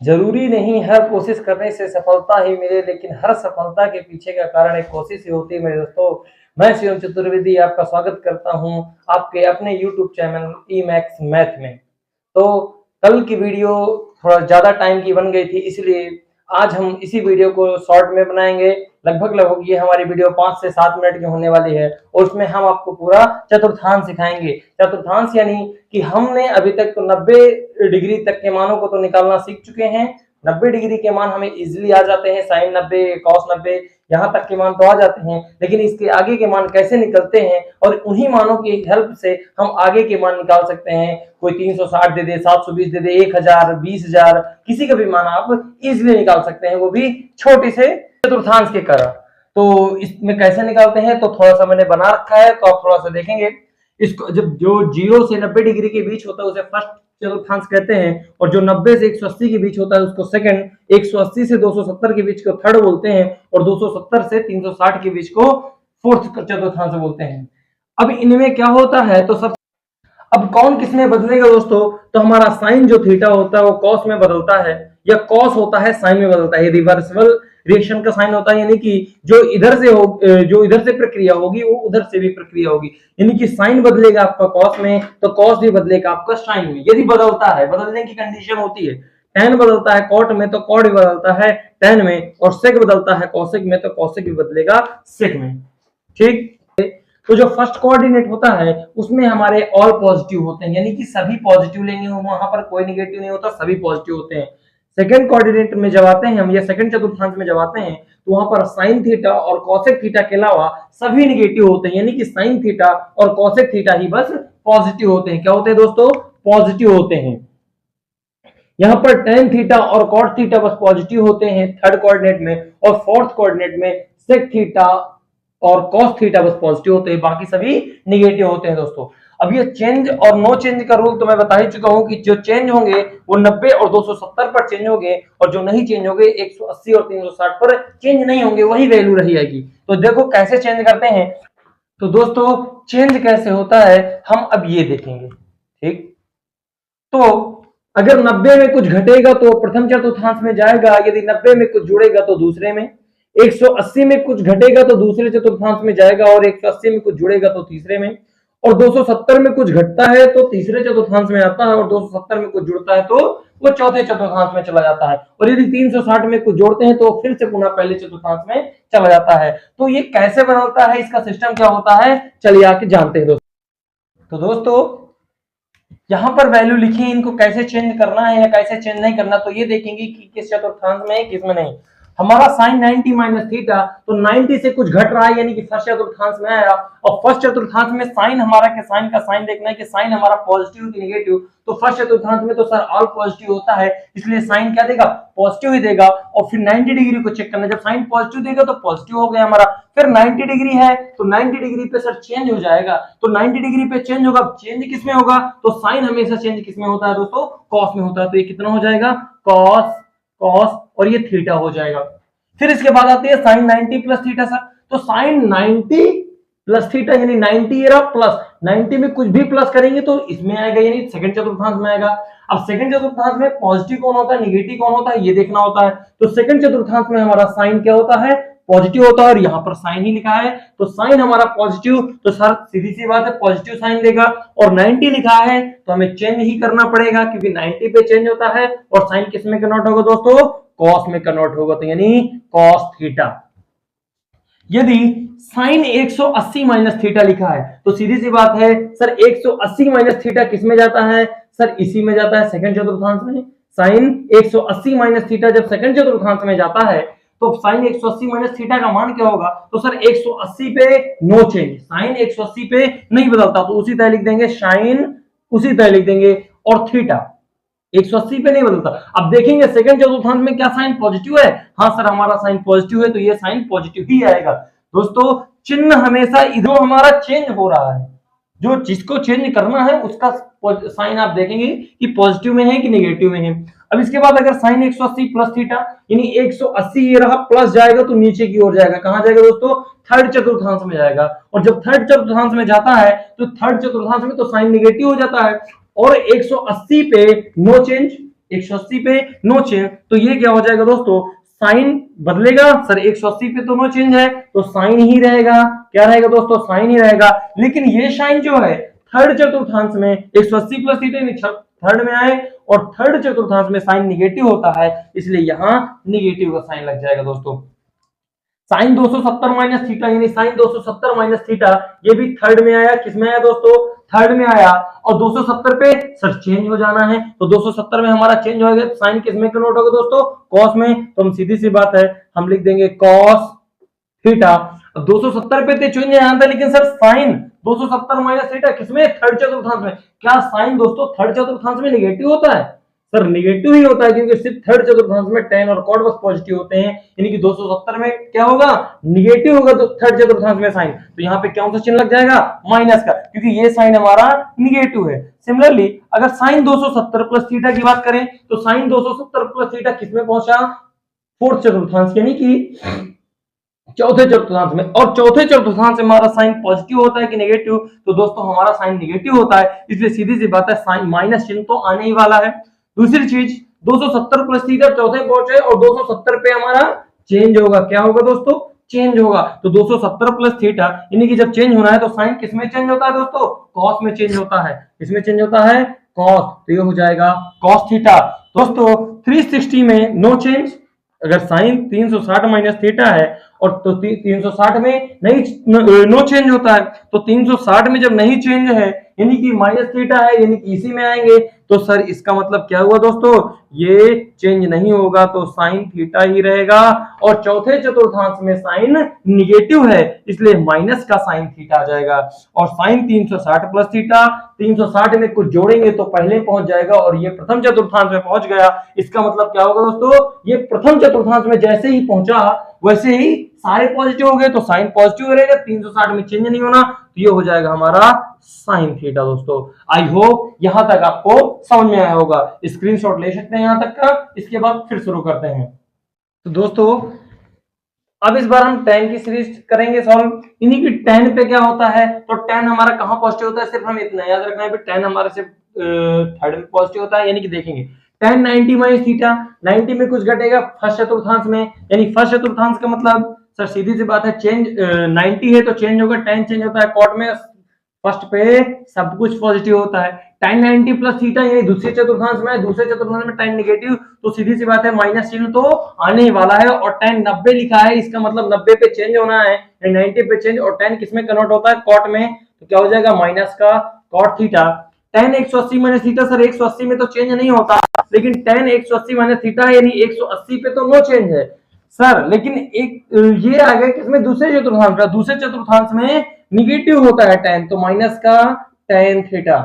जरूरी नहीं हर कोशिश करने से सफलता ही मिले, लेकिन हर सफलता के पीछे का कारण एक कोशिश ही होती है मेरे दोस्तों। मैं शिवम चतुर्वेदी आपका स्वागत करता हूं आपके अपने YouTube channel E max math में। तो कल की वीडियो थोड़ा ज़्यादा टाइम की बन गई थी, इसलिए आज हम इसी वीडियो को शॉर्ट में बनाएंगे। लगभग ये हमारी वीडियो 5 से 7 मिनट की होने वाली है और उसमें हम आपको पूरा चतुर्थांश सिखाएंगे। चतुर्थांश यानी कि हमने अभी तक तो 90 डिग्री तक के मानों को तो निकालना सीख चुके हैं। 90 डिग्री के मान हमें इजिली आ जाते हैं, साइन 90, कॉस 90, यहाँ तक के मान तो आ जाते हैं, लेकिन इसके आगे के मान कैसे निकलते हैं और उन्हीं मानों की हेल्प से हम आगे के मान निकाल सकते हैं। कोई 360 दे दे, 720 दे दे, 1000, 20,000, किसी का भी मान आप इजिली निकाल सकते हैं, वो भी छोटे से चतुर्थांश के कारण। तो इसमें कैसे निकालते हैं तो थोड़ा सा मैंने बना रखा है, तो आप थोड़ा सा देखेंगे। इसको जब जो 0 से 90 डिग्री के बीच होता है उसे फर्स्ट चतुर्थांश कहते हैं, और जो 90 से 180 के बीच होता है उसको सेकंड, 180 से 270 के बीच को थर्ड बोलते हैं, और 270 से 360 के बीच को फोर्थ चतुर्थांश बोलते हैं। अब इनमें क्या होता है तो सब अब कौन किस में बदलेगा दोस्तों, तो हमारा साइन जो थीटा होता है वो कॉस में बदलता है, या कॉस होता है साइन में बदलता है। रिवर्सिबल रिएक्शन का साइन होता है, यानी कि जो इधर से प्रक्रिया होगी वो उधर से भी प्रक्रिया होगी, यानी कि साइन बदलेगा आपका कॉस में तो कॉस भी बदलेगा आपका साइन में। यदि बदलता है, बदलने की कंडीशन होती है, टेन बदलता है कॉट में तो कॉट भी बदलता है टेन में, और सेक बदलता है कॉसेक में तो कॉसेक भी बदलेगा सेक में। ठीक। तो जो फर्स्ट कोऑर्डिनेट होता है उसमें हमारे ऑल पॉजिटिव होते हैं, यानी कि सभी पॉजिटिव लेंगे, वहां पर कोई नेगेटिव नहीं होता, सभी पॉजिटिव होते हैं। सेकंड कोऑर्डिनेट में जब आते हैं हम, या सेकंड चतुर्थांश में जब आते हैं, तो वहां पर साइन थीटा और कॉसेक थीटा के अलावा सभी नेगेटिव होते हैं, यानी कि साइन थीटा और कॉसेक थीटा ही बस पॉजिटिव होते हैं। क्या होते हैं दोस्तों? पॉजिटिव होते हैं। यहाँ पर टेन थीटा और कॉट थीटा बस पॉजिटिव होते हैं थर्ड कोऑर्डिनेट में, और फोर्थ कोऑर्डिनेट में सेक थीटा और कॉस थीटा बस पॉजिटिव होते हैं, बाकी सभी नेगेटिव होते हैं दोस्तों। अब ये चेंज और नो चेंज का रूल तो मैं बता ही चुका हूं कि जो चेंज होंगे वो 90 और 270 पर चेंज होंगे, और जो नहीं चेंज होंगे 180 और 360 पर चेंज नहीं होंगे, वही वैल्यू रही जाएगी। तो देखो कैसे चेंज करते हैं। तो दोस्तों चेंज कैसे होता है हम अब ये देखेंगे। ठीक। तो अगर 90 में कुछ घटेगा तो प्रथम चतुर्थांश में जाएगा, यदि 90 में कुछ जुड़ेगा तो दूसरे में, 180 में कुछ घटेगा तो दूसरे चतुर्थांश में जाएगा, और 180 में कुछ जुड़ेगा तो तीसरे में, और 270 में कुछ घटता है तो तीसरे चतुर्थांश में आता है, और 270 में कुछ जुड़ता है तो वो चौथे चतुर्थांश में चला जाता है, और यदि 360 में कुछ जोड़ते हैं तो फिर से पुनः पहले चतुर्थांश में चला जाता है। तो ये कैसे बदलता है, इसका सिस्टम क्या होता है, चलिए आके जानते हैं दोस्तों। तो दोस्तों यहाँ पर वैल्यू लिखी है, इनको कैसे चेंज करना है या कैसे चेंज नहीं करना, तो ये देखेंगे कि किस चतुर्थांश में है किस में नहीं। हमारा साइन 90 माइनस थीटा, तो 90 से कुछ घट रहा है, यानी कि फर्स्ट चतुर्थांश में आया, और फर्स्ट चतुर्थांश में साइन हमारा के साइन का साइन देखना है कि साइन हमारा पॉजिटिव कि नेगेटिव। तो फर्स्ट चतुर्थांश में तो सर ऑल पॉजिटिव होता है, इसलिए साइन क्या देगा, पॉजिटिव ही देगा। और फिर 90 डिग्री को चेक करना, जब साइन पॉजिटिव देगा तो पॉजिटिव हो गया हमारा। फिर 90 डिग्री है तो 90 डिग्री पे सर चेंज हो जाएगा, तो 90 डिग्री पे चेंज होगा, चेंज किस में होगा, तो साइन हमेशा चेंज किस में होता है दोस्तों, कॉस में होता है। तो ये कितना हो जाएगा, कॉस कॉस, और ये थीटा हो जाएगा। फिर इसके बाद आती है साइन 90 प्लस थीटा सर, तो साइन 90 प्लस थीटा यानी 90 रहा प्लस 90 में कुछ भी प्लस करेंगे तो इसमें आएगा, यानी सेकंड चतुर्थांश में आएगा। अब सेकंड चतुर्थांश में पॉजिटिव कौन होता है, नेगेटिव कौन होता है, ये देखना होता है। तो सेकंड चतुर्थांश में हमारा साइन क्या होता है, पॉजिटिव होता है, और यहाँ पर साइन ही लिखा है तो साइन हमारा पॉजिटिव, तो सर सीधी सी बात है पॉजिटिव साइन देगा। और 90 लिखा है तो हमें चेंज ही करना पड़ेगा, क्योंकि 90 पे चेंज होता है, और साइन किस में कन्वर्ट होगा दोस्तों, कॉस में कन्वर्ट होगा, तो यानी कॉस थीटा। यदि साइन 180 माइनस थीटा लिखा है तो सीधी सी बात है सर 180 माइनस थीटा किस में जाता है, सर इसी में जाता है सेकंड चतुर्थांश में। साइन 180 माइनस थीटा जब सेकंड चतुर्थांश में जाता है तो साइन 180 माइनस थीटा का मान क्या होगा, तो सर 180 पे नो चेंज, साइन 180 पे नहीं बदलता, तो उसी तरह लिख देंगे साइन, उसी तरह लिख देंगे, और थीटा 180 पे नहीं बदलता। अब देखेंगे सेकंड चतुर्थांश में क्या साइन पॉजिटिव है, हाँ सर हमारा साइन पॉजिटिव है, तो ये साइन पॉजिटिव ही आएगा। दोस्तों चिन्ह हमेशा इधर हमारा चेंज हो रहा है, जो जिसको चेंज करना है उसका साइन आप देखेंगे कि पॉजिटिव में है कि नेगेटिव में है। अब इसके बाद अगर साइन 180 प्लस थीटा, यानी 180 ये रहा प्लस जाएगा तो नीचे की ओर जाएगा, कहां जाएगा दोस्तों, थर्ड चतुर्थांश में जाएगा। और जब थर्ड चतुर्थांश में जाता है तो थर्ड चतुर्थांश में तो साइन नेगेटिव हो जाता है, और 180 पे नो चेंज, 180 पे नो चेंज, तो ये क्या हो जाएगा दोस्तों, साइन बदलेगा सर, 180 पे तो नो चेंज है तो साइन ही रहेगा, क्या रहेगा दोस्तों, साइन ही रहेगा। लेकिन ये साइन जो है थर्ड चतुर्थांश में 180 प्लस थीटा थर्ड में आए और थर्ड चतुर्थांश में साइन निगेटिव होता है, इसलिए यहां निगेटिव का साइन लग जाएगा दोस्तों। साइन 270 माइनस थीटा यानी साइन 270 माइनस थीटा, ये भी थर्ड में आया, किस में आया दोस्तों, थर्ड में आया, और 270 पे सर चेंज हो जाना है, तो 270 में हमारा चेंज हो गया, साइन किस में कन्वर्ट होगा दोस्तों, कॉस में, तो हम सीधी सी बात है हम लिख देंगे कॉस थीटा। अब 270 पे तो चेंज यहाँ था, लेकिन सर साइन 270 माइनस थीटा किसमें, थर्ड चतुर्थांश में, क्या साइन दोस्तों थर्ड चतुर्थांश में निगेटिव होता है, सर निगेटिव ही होता है, क्योंकि सिर्फ थर्ड चतुर्थांश में tan और cot बस पॉजिटिव होते हैं, यानी कि 270 में क्या होगा, निगेटिव होगा, तो थर्ड चतुर्थांश में साइन, तो यहाँ पे कौन सा चिन्ह लग जाएगा, माइनस का, क्योंकि ये साइन हमारा निगेटिव है। सिमिलरली अगर साइन 270 प्लस थीटा की बात करें तो साइन 270 प्लस थीटा किसमें पहुंचा, फोर्थ चतुर्थांश यानी कि चौथे चतुर्थांश में, और चौथे चतुर्थांश में हमारा साइन पॉजिटिव होता है कि नेगेटिव, तो दोस्तों हमारा साइन नेगेटिव होता है, इसलिए सीधी सी बात है साइन माइनस चिन्ह तो आने ही वाला है। दूसरी चीज 270 प्लस थीटा चौथे पहुंचे और 270 पे हमारा चेंज होगा, क्या होगा दोस्तों, चेंज होगा, तो 270 प्लस थीटा यानी कि जब चेंज होना है तो साइन किस में चेंज होता है दोस्तों, कॉस में चेंज होता है, किसमें चेंज होता है, कॉस, तो ये हो जाएगा कॉस थीटा। दोस्तों 360 में नो चेंज, अगर साइन 360 माइनस थीटा है और तो 360 में नहीं नो चेंज होता है, तो 360 में जब नहीं चेंज है यानी कि माइनस थीटा है, यानी कि इसी में आएंगे, तो सर इसका मतलब क्या हुआ दोस्तों, ये चेंज नहीं होगा, तो साइन थीटा ही रहेगा, और चौथे चतुर्थांश में साइन निगेटिव है इसलिए माइनस का साइन थीटा आ जाएगा, और साइन 360 प्लस थीटा 360 में कुछ जोड़ेंगे तो पहले पहुंच जाएगा, और ये प्रथम चतुर्थांश में पहुंच गया, इसका मतलब क्या होगा दोस्तों, ये प्रथम चतुर्थांश में जैसे ही पहुंचा वैसे ही सारे पॉजिटिव हो गए, तो साइन पॉजिटिव रहेगा, 360 में चेंज नहीं होना, तो ये हो जाएगा हमारा साइन थीटा। दोस्तों आई होप यहां तक आपको समझ में आया होगा, स्क्रीनशॉट ले सकते हैं यहां तक का, इसके बाद फिर शुरू करते हैं। तो दोस्तों अब इस बार हम tan की सीरीज करेंगे सॉल्व, इन्हीं की tan पे क्या होता है, तो tan हमारा कहां पॉजिटिव होता है, सिर्फ हम इतना याद रखना है कि tan हमारा सिर्फ थर्ड में पॉजिटिव होता है, यानी कि देखेंगे tan 90 माइनस थीटा, 90 में कुछ घटेगा फर्स्ट चतुर्थांश में, यानी फर्स्ट चतुर्थांश का मतलब सर सीधी सी बात है चेंज 90 है तो चेंज होगा, tan चेंज होता है, कॉट में फर्स्ट पे सब कुछ पॉजिटिव होता है, tan 90 प्लस थीटा यानी दूसरे चतुर्थांश में, दूसरे चतुर्थांश में tan नेगेटिव, तो सीधी सी बात है माइनस चिन्ह तो आने ही वाला है, और tan 90 लिखा है, इसका मतलब 90 पे चेंज होना है, 90 पे चेंज, और tan किसमें कन्वर्ट होता है, कॉट में, तो क्या हो जाएगा माइनस का cot theta. tan 180 minus theta, sir 180 में तो चेंज नहीं होता, लेकिन tan 180 माइनस थीटा यानी 180 पे तो नो चेंज है सर, लेकिन एक ये आ गया किसमें, दूसरे चतुर्थांश में, दूसरे चतुर्थांश में निगेटिव होता है tan, तो माइनस का tan थीटा,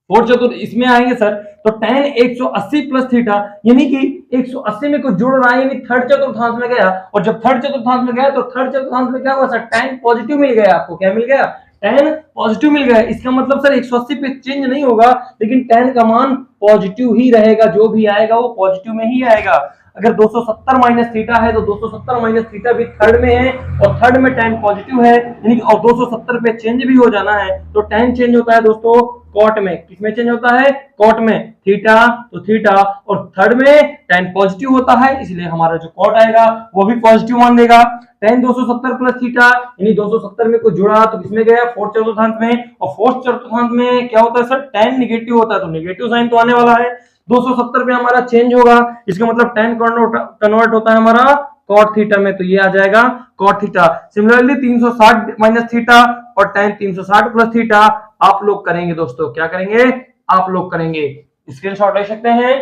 फोर्थ चतुर्थ इसमें आएंगे सर, तो tan 180 प्लस थीटा यानी कि 180 में कुछ जुड़ रहा है, यानी थर्ड चतुर्थांश में गया, और जब थर्ड चतुर्थांश में गया तो थर्ड चतुर्थांश में क्या हुआ सर, tan पॉजिटिव मिल गया, आपको क्या मिल गया, tan पॉजिटिव मिल गया, इसका मतलब सर 180 पे चेंज नहीं होगा, लेकिन tan का मान पॉजिटिव ही रहेगा, जो भी आएगा वो पॉजिटिव में ही आएगा। अगर 270 माइनस थीटा है तो 270 माइनस थीटा भी थर्ड में है, और थर्ड में tan पॉजिटिव है, यानी कि और 270 पे चेंज भी हो जाना है, तो tan चेंज होता है दोस्तों कॉट में, किसमें चेंज होता है, कॉट में, थीटा तो थीटा, और थर्ड में tan पॉजिटिव होता है, इसलिए हमारा जो कॉट आएगा वो भी पॉजिटिव मान देगा। tan 270 प्लस थीटा यानी 270 में कुछ जुड़ा तो किसमें गया, फोर्थ चतुर्थांश में, और फोर्थ चतुर्थांश में क्या होता है सर, tan निगेटिव होता है, तो निगेटिव साइन तो आने वाला है, 270 पे हमारा चेंज होगा, इसका मतलब tan कन्वर्ट होता है हमारा cot थीटा में, तो ये आ जाएगा cot theta. Similarly 360 minus theta और tan 360 प्लस थीटा आप लोग करेंगे दोस्तों, क्या करेंगे, आप लोग करेंगे, स्क्रीनशॉट ले सकते हैं।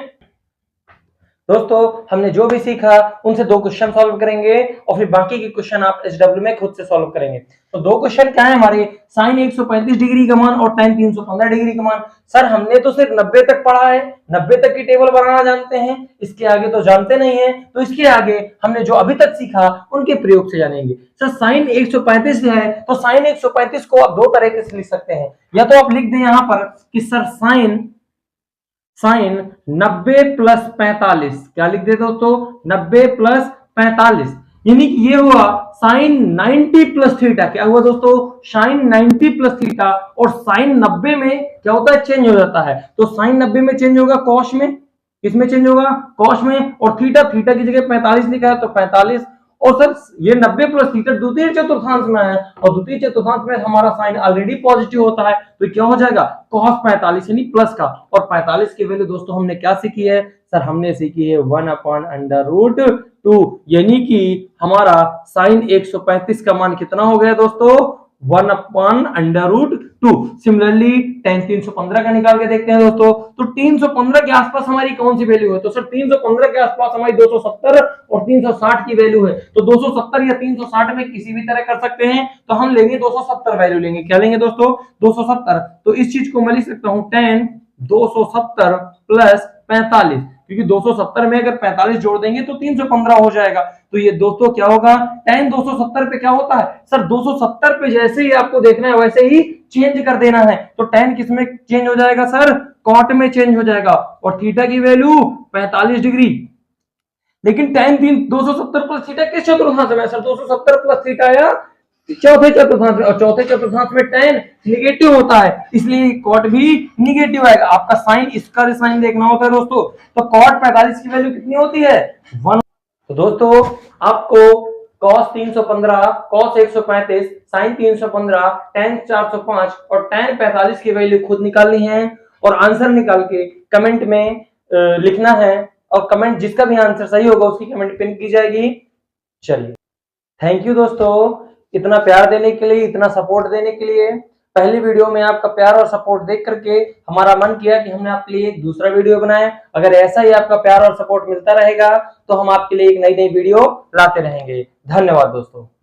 दोस्तों हमने जो भी सीखा उनसे दो क्वेश्चन सॉल्व करेंगे और फिर बाकी के क्वेश्चन आप एचडब्ल्यू में खुद से सॉल्व करेंगे। तो दो क्वेश्चन क्या है हमारे, साइन 135 डिग्री का मान और tan 315 डिग्री का मान। सर हमने तो सिर्फ 90 तक पढ़ा है, 90 तक की टेबल बनाना जानते हैं, इसके आगे तो जानते नहीं है, तो इसके आगे हमने जो अभी तक सीखा उनके प्रयोग से जानेंगे। सर साइन 135 है तो साइन 135 को आप दो तरीके से लिख सकते हैं, या तो आप लिख दें यहां पर कि सर साइन 90 प्लस 45, क्या लिख देते हो तो 90 प्लस 45, यानी कि ये हुआ साइन 90 प्लस थीटा। क्या हुआ दोस्तों, साइन 90 प्लस थीटा, और साइन 90 में क्या होता है, चेंज हो जाता है, तो साइन 90 में चेंज होगा कॉस में, किसमें चेंज होगा, कॉस में। और थीटा, थीटा की जगह 45 लिखा है तो 45। और सर ये 90 प्लस थीटा द्वितीय चतुर्थांश में है, और द्वितीय चतुर्थांश में हमारा साइन ऑलरेडी पॉजिटिव होता है, तो क्या हो जाएगा cos 45 यानी प्लस का। और 45 की वैल्यू दोस्तों हमने क्या सीखी है सर, हमने सीखी है 1/√2, यानी कि हमारा साइन 135 का मान कितना हो गया दोस्तों, 1/√2। सिमिलरली tan 315 का निकाल के देखते हैं दोस्तों, तो 315 के आसपास हमारी कौन सी वैल्यू है, तो सर 315 के आसपास हमारी 270 और 360 की वैल्यू है, तो 270 या 360 में किसी भी तरह कर सकते हैं, तो हम लेंगे 270 वैल्यू लेंगे। क्या लेंगे दोस्तों, 270। तो इस चीज को मैं लिख सकता हूं tan 270 प्लस 45, क्योंकि 270 में अगर 45 जोड़ देंगे तो 315 हो जाएगा। तो ये दोस्तों क्या होगा, tan 270 पे क्या होता है सर, 270 पे जैसे ही आपको देखना है वैसे ही चेंज कर देना है, तो tan किस में चेंज हो जाएगा सर, cot में चेंज हो जाएगा, और थीटा की वैल्यू 45 डिग्री। लेकिन tan 270 प्लस थीटा किस चतुर्थांश में सर, 270 प्लस थीटा या चौथे चतुर्थांश में, और चौथे चतुर्थांश में tan निगेटिव होता है, इसलिए cot भी निगेटिव आएगा। आपका साइन, इसका साइन देखना होता है दोस्तों, तो cot 45 की वैल्यू कितनी होती है 1। तो दोस्तों आपको cos 315, cos 135, sin 315, tan 405 और tan 45 की वैल्यू खुद निकालनी है, और आंसर निकाल के कमेंट में लिखना है, और कमेंट जिसका भी आंसर सही होगा उसकी कमेंट पिन की जाएगी। चलिए, थैंक यू दोस्तों इतना प्यार देने के लिए, इतना सपोर्ट देने के लिए। पहली वीडियो में आपका प्यार और सपोर्ट देख करके हमारा मन किया कि हमने आपके लिए एक दूसरा वीडियो बनाए। अगर ऐसा ही आपका प्यार और सपोर्ट मिलता रहेगा तो हम आपके लिए एक नई नई वीडियो लाते रहेंगे। धन्यवाद दोस्तों।